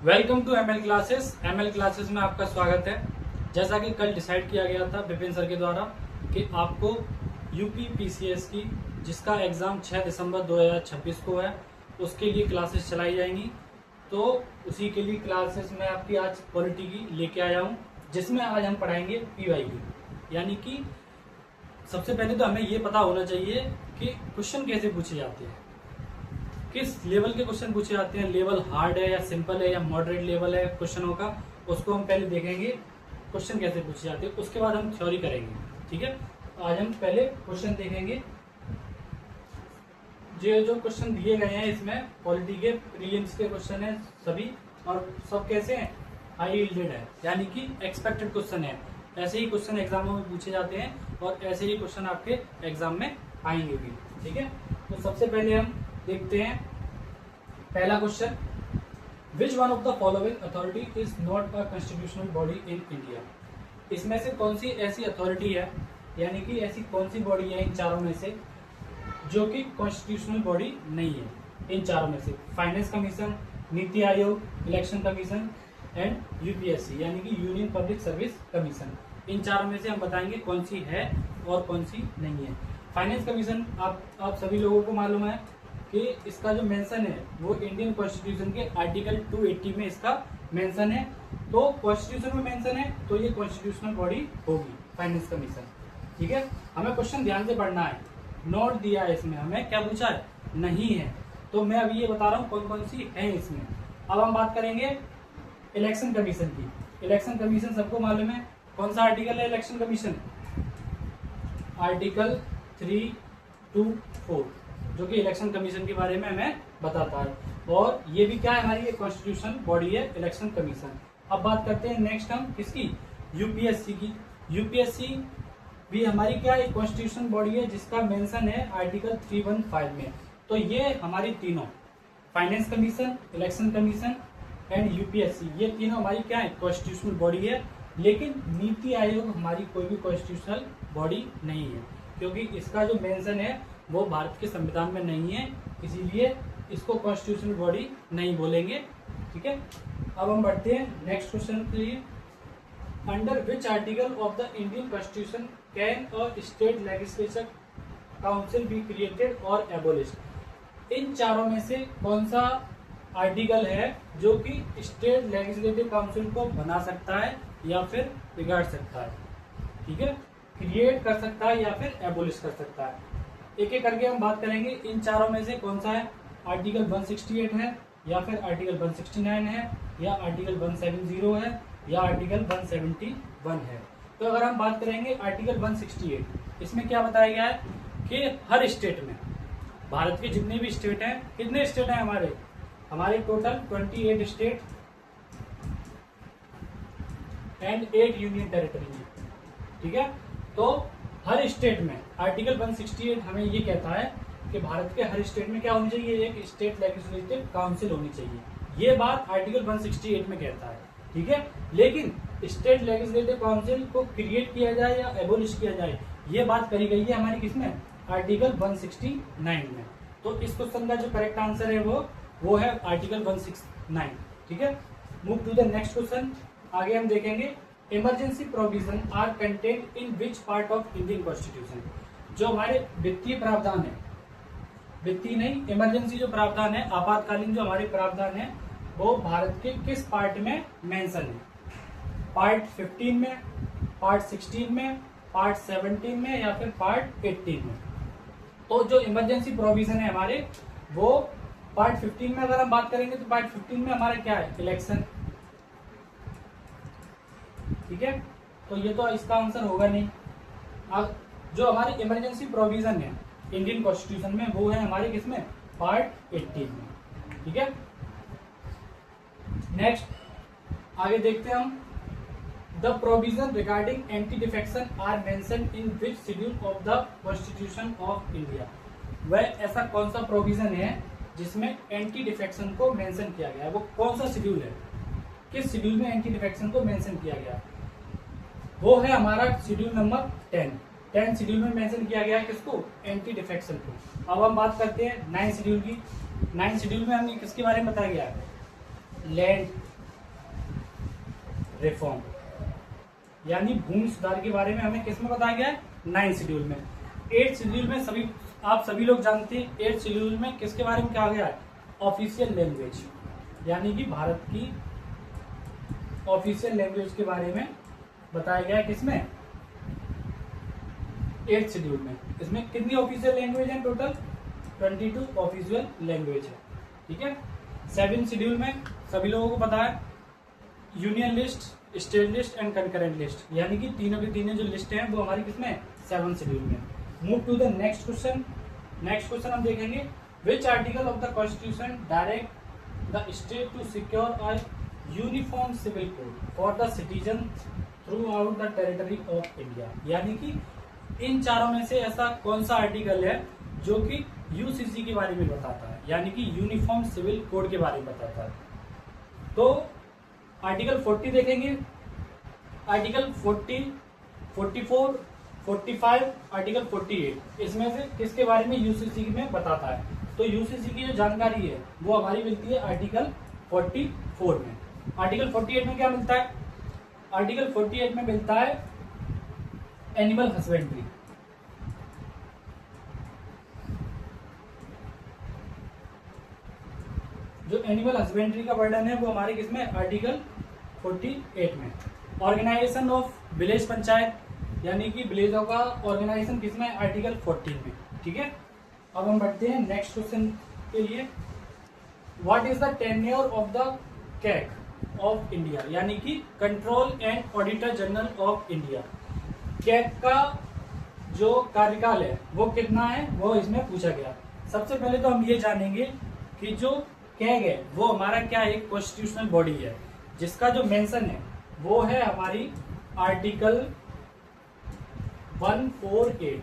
Welcome to ML classes. ML classes में आपका स्वागत है। जैसा कि कल डिसाइड किया गया था विपिन सर के द्वारा कि आपको यूपी पीसीएस की जिसका एग्ज़ाम 6 दिसंबर 2026 को है उसके लिए क्लासेस चलाई जाएंगी। तो उसी के लिए क्लासेस में आपकी आज पॉलिटी की लेके आया हूँ, जिसमें आज हम पढ़ाएंगे पीवाईक्यू। यानी कि सबसे पहले तो हमें ये पता होना चाहिए कि क्वेश्चन कैसे पूछे जाते हैं, किस लेवल के क्वेश्चन पूछे जाते हैं, लेवल हार्ड है या सिंपल है या मॉडरेट लेवल है क्वेश्चनों का, उसको हम पहले देखेंगे क्वेश्चन कैसे पूछे जाते हैं। उसके बाद हम थ्योरी करेंगे। ठीक है, आज हम पहले क्वेश्चन देखेंगे। जो क्वेश्चन दिए गए हैं इसमें पॉलिटी के प्रीलिम्स के क्वेश्चन है सभी, और सब कैसे हैं, हाई यील्डेड है, यानी कि एक्सपेक्टेड क्वेश्चन है। ऐसे ही क्वेश्चन एग्जामों में पूछे जाते हैं और ऐसे ही क्वेश्चन आपके एग्जाम में आएंगे भी। ठीक है, तो सबसे पहले हम देखते हैं पहला question, which one of the following authority is not a constitutional body in India. इसमें से कौन सी ऐसी अथॉरिटी है, यानी कि ऐसी कौन सी बॉडी है इन चारों में से जो कि कॉन्स्टिट्यूशनल बॉडी नहीं है। इन चारों में से finance commission, NITI Aayog, election commission and UPSC यानी कि यूनियन पब्लिक सर्विस कमीशन। इन चारों में से हम बताएंगे कौन सी है और कौन सी नहीं है। फाइनेंस कमीशन आप सभी लोगों को मालूम है कि इसका जो मेंशन है वो इंडियन कॉन्स्टिट्यूशन के आर्टिकल 280 में इसका मेंशन है। तो कॉन्स्टिट्यूशन में मेंशन है तो ये कॉन्स्टिट्यूशनल बॉडी होगी फाइनेंस कमीशन। ठीक है, हमें क्वेश्चन ध्यान से पढ़ना है। नोट दिया है इसमें, हमें क्या पूछा है, नहीं है। तो मैं अभी ये बता रहा हूँ कौन कौन सी है इसमें। अब हम बात करेंगे इलेक्शन कमीशन की। इलेक्शन कमीशन सबको मालूम है, कौन सा आर्टिकल है इलेक्शन कमीशन, आर्टिकल 324, जो कि इलेक्शन कमीशन के बारे में हमें बताता है। और ये भी क्या है, हमारी कॉन्स्टिट्यूशन बॉडी है इलेक्शन कमीशन। अब बात करते हैं नेक्स्ट हम किसकी, यूपीएससी की। यूपीएससी भी हमारी क्या एक कॉन्स्टिट्यूशन बॉडी है जिसका मेंशन है आर्टिकल 315 में। तो ये हमारी तीनों finance commission, election commission and UPSC, ये तीनों हमारी क्या है कॉन्स्टिट्यूशनल बॉडी है। लेकिन नीति आयोग हमारी कोई भी कॉन्स्टिट्यूशनल बॉडी नहीं है, क्योंकि इसका जो मेंशन है वो भारत के संविधान में नहीं है, इसीलिए इसको कॉन्स्टिट्यूशनल बॉडी नहीं बोलेंगे। ठीक है, अब हम बढ़ते हैं नेक्स्ट क्वेश्चन के लिए। Under which article of the Indian constitution can a state legislature council be created और एबोलिश्ड। इन चारों में से कौन सा आर्टिकल है जो कि स्टेट लेजिस्लेटिव काउंसिल को बना सकता है या फिर बिगाड़ सकता है। ठीक है, क्रिएट कर सकता है या फिर एबोलिश कर सकता है। एक एक करके हम बात करेंगे। इन चारों में से कौन सा है, आर्टिकल 168 है या फिर आर्टिकल 169 है या आर्टिकल 170 है या आर्टिकल 171 है। तो अगर हम बात करेंगे आर्टिकल 168, इसमें क्या बताया गया है कि हर स्टेट में, भारत के जितने भी स्टेट हैं, कितने स्टेट हैं हमारे total 28 state and 8 union territory. ठीक है, तो हर स्टेट में आर्टिकल 168 हमें ये कहता है कि भारत के हर स्टेट में क्या होनी चाहिए, एक स्टेट लेजिस्लेटिव काउंसिल होनी चाहिए। ये बात आर्टिकल 168 में कहता है। ठीक है, लेकिन स्टेट लेजिस्लेटिव काउंसिल को क्रिएट किया जाए या एबोलिश किया जाए, ये बात करी गई है हमारी किसमें, आर्टिकल 169 में। तो इस क्वेश्चन का जो करेक्ट आंसर है वो है आर्टिकल 169। ठीक है, move to the next question. आगे हम देखेंगे emergency provision are contained in which part of Indian constitution. जो हमारे वित्तीय प्रावधान है, वित्तीय नहीं इमरजेंसी जो प्रावधान है, आपातकालीन जो हमारे प्रावधान है, वो भारत के किस पार्ट में मेंशन है, पार्ट 15 में, पार्ट 16 में, पार्ट 17 में या फिर पार्ट 18 में। तो जो इमरजेंसी प्रोविजन है हमारे, वो पार्ट 15 में अगर हम बात करेंगे तो पार्ट 15 में हमारा क्या है, इलेक्शन। ठीक है, तो ये तो इसका आंसर होगा नहीं। अब जो हमारी इमरजेंसी प्रोविजन है इंडियन कॉन्स्टिट्यूशन में, वो है हमारे किसमें, पार्ट 18 में। ठीक है, नेक्स्ट आगे देखते हैं हम। The provision regarding anti defection are mentioned in which schedule of the constitution of India. वह ऐसा कौन सा प्रोविजन है जिसमें एंटी डिफेक्शन को मेंशन किया गया है, वो कौन सा शेड्यूल है, किस शेड्यूल में एंटी डिफेक्शन को मेंशन किया गया है, वो है हमारा शेड्यूल नंबर 10 शेड्यूल में मेंशन किया गया है किसको, एंटी डिफेक्शन को। अब हम बात करते हैं 9 शेड्यूल की। 9 शेड्यूल में हमें किसके बारे में बताया गया है, लैंड, रिफॉर्म, यानी भूमि सुधार के बारे में हमें किस में बताया गया है? 9 शेड्यूल में। 8 शेड्यूल में आप सभी लोग जानते हैं 8 शेड्यूल में किसके बारे में कहा गया है? ऑफिशियल लैंग्वेज, यानी कि भारत की ऑफिशियल लैंग्वेज के बारे में बताया गया है किसमें? 8 शेड्यूल में। इसमें कितनी ऑफिशियल लैंग्वेज है? टोटल 22 ऑफिशियल लैंग्वेज है, ठीक है। 7 शेड्यूल में सभी लोगों को पता है union list, state list and concurrent list, यानी कि तीनों की तीनों जो लिस्ट हैं वो हमारी किसमें? 7 शेड्यूल में। Move to the next question. Next question हम देखेंगे, which article of the constitution direct the state to secure a uniform civil code for the citizen throughout the territory of India, यानी कि इन चारों में से ऐसा कौन सा आर्टिकल है जो कि यूसीसी के बारे में बताता है, यानी कि यूनिफॉर्म सिविल कोड के बारे में बताता है? तो आर्टिकल 40 देखेंगे, आर्टिकल 40, 44, 45, आर्टिकल 48, इसमें से किसके बारे में यूसीसी में बताता है? तो यूसीसी की जो जानकारी है वो हमारी मिलती है आर्टिकल 44 में। आर्टिकल 48 में क्या मिलता है? आर्टिकल 48 में मिलता है एनिमल हस्बेंड्री, जो एनिमल हस्बेंड्री का वर्णन है वो हमारे किसमें? आर्टिकल 48 में। ऑर्गेनाइजेशन ऑफ विलेज पंचायत, यानी कि विलेजों का ऑर्गेनाइजेशन किसमें? आर्टिकल 14 में, ठीक है। अब हम बढ़ते हैं नेक्स्ट क्वेश्चन के लिए। What is the tenure of the CAG of India, यानी कि control and auditor general of India. CAG का जो कार्यकाल है वो कितना है, वो इसमें पूछा गया। सबसे पहले तो हम ये जानेंगे कि जो कैग है वो हमारा क्या एक कॉन्स्टिट्यूशनल बॉडी है, जिसका जो मेंशन है वो है हमारी आर्टिकल 148,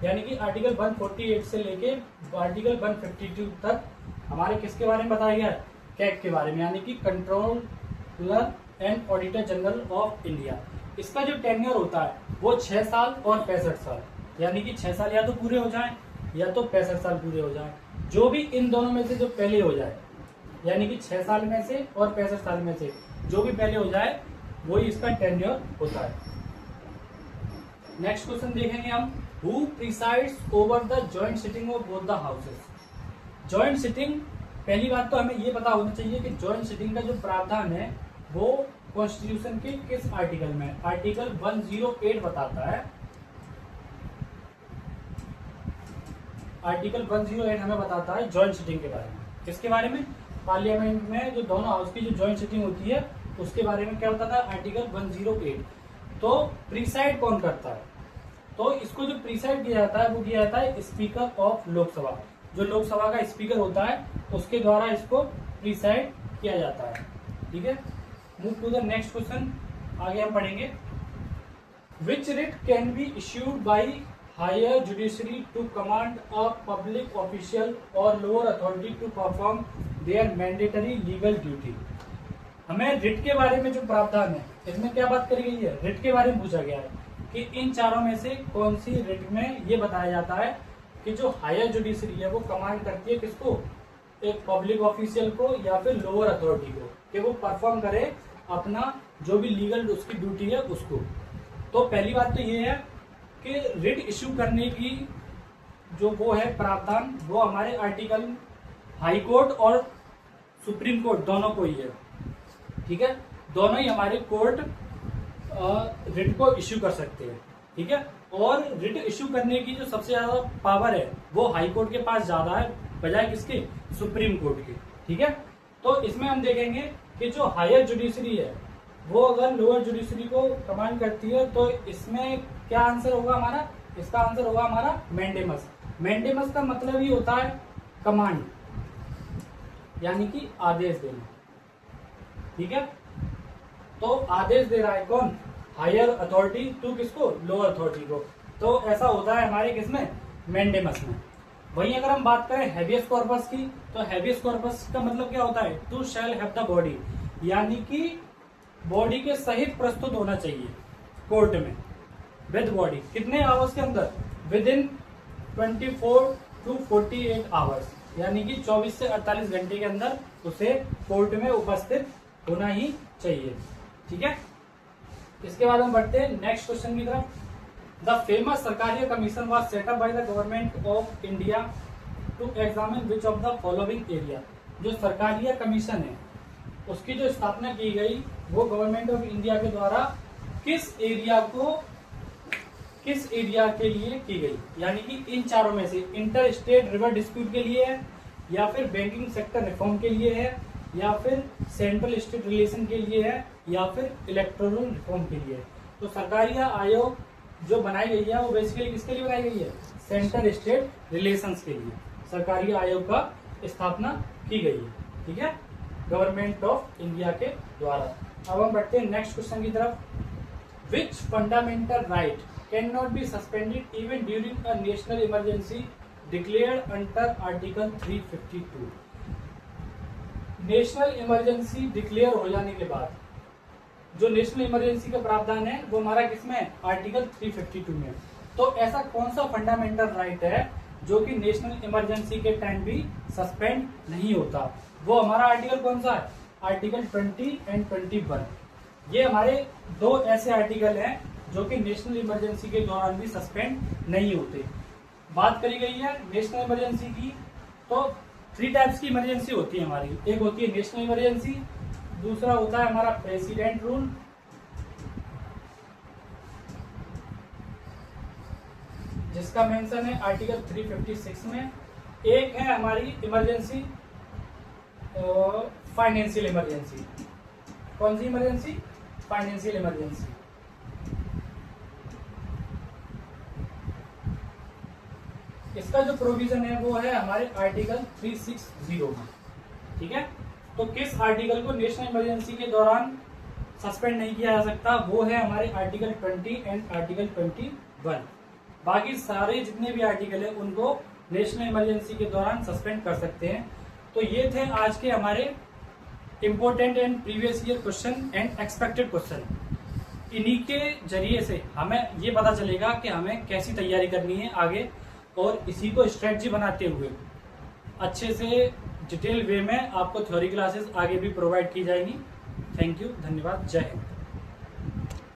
यानी कि आर्टिकल 148 से लेके आर्टिकल 152 तक हमारे किसके बारे में बताया गया है? कैग के बारे में, यानी कि controller and auditor general of India. इसका जो टेन्योर होता है वो 6 साल और 65 साल, यानी कि 6 साल या तो पूरे हो जाएं या तो 65 साल पूरे हो जाएं, जो भी इन दोनों में से जो पहले हो जाए, यानी कि 6 साल में से और 65 साल में से जो भी पहले हो जाए वही इसका टेन्योर होता है। नेक्स्ट क्वेश्चन देखेंगे हम, who presides over the joint sitting of both the houses. Joint sitting, पहली बात तो हमें ये पता होना चाहिए कि जॉइंट सिटिंग का जो प्रावधान है वो कॉन्स्टिट्यूशन के किस आर्टिकल में? आर्टिकल 108 बताता है। आर्टिकल 108 हमें बताता है जॉइंट सिटिंग के बारे में। किसके बारे में? पार्लियामेंट में जो दोनों हाउस की जो जॉइंट सिटिंग होती है उसके बारे में क्या बताता है? आर्टिकल 108। तो प्रीसाइड कौन करता है? तो इसको जो प्रीसाइड किया जाता है वो किया जाता है स्पीकर ऑफ लोकसभा। जो लोकसभा का स्पीकर होता है उसके द्वारा इसको प्रीसाइड किया जाता है, ठीक है। Move to the next question, आगे हम पढ़ेंगे, which writ can be issued by higher judiciary to command a public official or lower authority to perform their mandatory legal duty. हमें रिट के बारे में जो प्रावधान है इसमें क्या बात करी गई है? रिट के बारे में पूछा गया है कि इन चारों में से कौन सी रिट में ये बताया जाता है कि जो हायर जुडिशरी है वो कमांड करती है किसको? एक पब्लिक ऑफिशियल को या फिर लोअर अथॉरिटी को, कि वो परफॉर्म करे अपना जो भी लीगल उसकी ड्यूटी है उसको। तो पहली बात तो ये है कि रिट इश्यू करने की जो वो है प्रावधान वो हमारे आर्टिकल हाई कोर्ट और सुप्रीम कोर्ट दोनों को ही है, ठीक है। दोनों ही हमारे कोर्ट रिट को इश्यू कर सकते हैं, ठीक है। और रिट इश्यू करने की जो सबसे ज्यादा पावर है वो हाई कोर्ट के पास ज्यादा है बजाय किसके? सुप्रीम कोर्ट के, ठीक है। तो इसमें हम देखेंगे कि जो हायर जुडिशरी है वो अगर लोअर जुडिशरी को कमांड करती है तो इसमें क्या आंसर होगा हमारा? इसका आंसर होगा हमारा मैंडेमस। मैंडेमस का मतलब ही होता है कमांड, यानी कि आदेश देना, ठीक है। तो आदेश दे रहा है कौन? हायर अथॉरिटी टू किसको? लोअर अथॉरिटी को। तो ऐसा होता है हमारे किसमें? मैंडेमस में। वहीं अगर हम बात करें हैबियस कॉर्पस की, तो हैबियस कॉर्पस का मतलब क्या होता है? To shall have the body, यानी कि बॉडी के सहित प्रस्तुत होना चाहिए कोर्ट में विद बॉडी। कितने आवर्स के अंदर? विद इन 24 to 48 आवर्स, यानी कि 24 से 48 घंटे के अंदर उसे कोर्ट में उपस्थित होना ही चाहिए। ठीक है, इसके बाद हम बढ़ते हैं नेक्स्ट क्वेश्चन की तरफ। The famous Sarkaria commission was set up by the government of India to examine which of the following area. जो सरकारिया कमीशन है उसकी जो स्थापना की गई वो गवर्नमेंट ऑफ इंडिया के द्वारा किस एरिया के लिए की गई, यानी कि इन चारों में से इंटर स्टेट रिवर डिस्प्यूट के लिए है, या फिर बैंकिंग सेक्टर रिफॉर्म के लिए है, या फिर सेंट्रल स्टेट रिलेशन के लिए है, या फिर इलेक्टोरल रिफॉर्म के लिए है। तो सरकारिया आयोग जो बनाई गई है वो बेसिकली किसके लिए बनाई गई है, सेंट्रल स्टेट रिलेशंस के लिए सरकारिया आयोग का स्थापना की गई है, ठीक है, गवर्नमेंट ऑफ इंडिया के द्वारा। अब हम बढ़ते हैं नेक्स्ट क्वेश्चन की तरफ। Which fundamental right can not be suspended even during a national emergency declared under article 352। National emergency declare हो जाने के बाद जो नेशनल इमरजेंसी का प्रावधान है वो हमारा किसमें है, आर्टिकल 352 में। तो ऐसा कौन सा फंडामेंटल राइट है जो कि नेशनल इमरजेंसी के टाइम भी सस्पेंड नहीं होता, वो हमारा आर्टिकल कौन सा है, आर्टिकल 20 एंड 21। ये हमारे दो ऐसे आर्टिकल हैं जो कि नेशनल इमरजेंसी के दौरान भी सस्पेंड नहीं होते। बात करी गई है नेशनल इमरजेंसी की, तो 3 टाइप्स की इमरजेंसी होती है हमारी। एक होती है नेशनल इमरजेंसी, दूसरा होता है हमारा प्रेसिडेंट रूल, जिसका मेंशन है आर्टिकल 356 में। एक है हमारी इमरजेंसी फाइनेंशियल इमरजेंसी। कौन सी इमरजेंसी, फाइनेंशियल इमरजेंसी। इसका जो प्रोविजन है वो है हमारे आर्टिकल 360 में, ठीक है। तो किस आर्टिकल को नेशनल इमरजेंसी के दौरान सस्पेंड नहीं किया जा सकता, वो है हमारे आर्टिकल 20 एंड आर्टिकल 21। बाकी सारे जितने भी आर्टिकल है उनको नेशनल इमरजेंसी के दौरान सस्पेंड कर सकते हैं। तो ये थे आज के हमारे important and previous year question and expected question. इन्हीं के जरिए से हमें ये पता चलेगा कि हमें कैसी तैयारी करनी है आगे, और इसी को स्ट्रेटजी बनाते हुए अच्छे से डिटेल वे में आपको थ्योरी क्लासेस आगे भी प्रोवाइड की जाएंगी। थैंक यू, धन्यवाद, जय हिंद।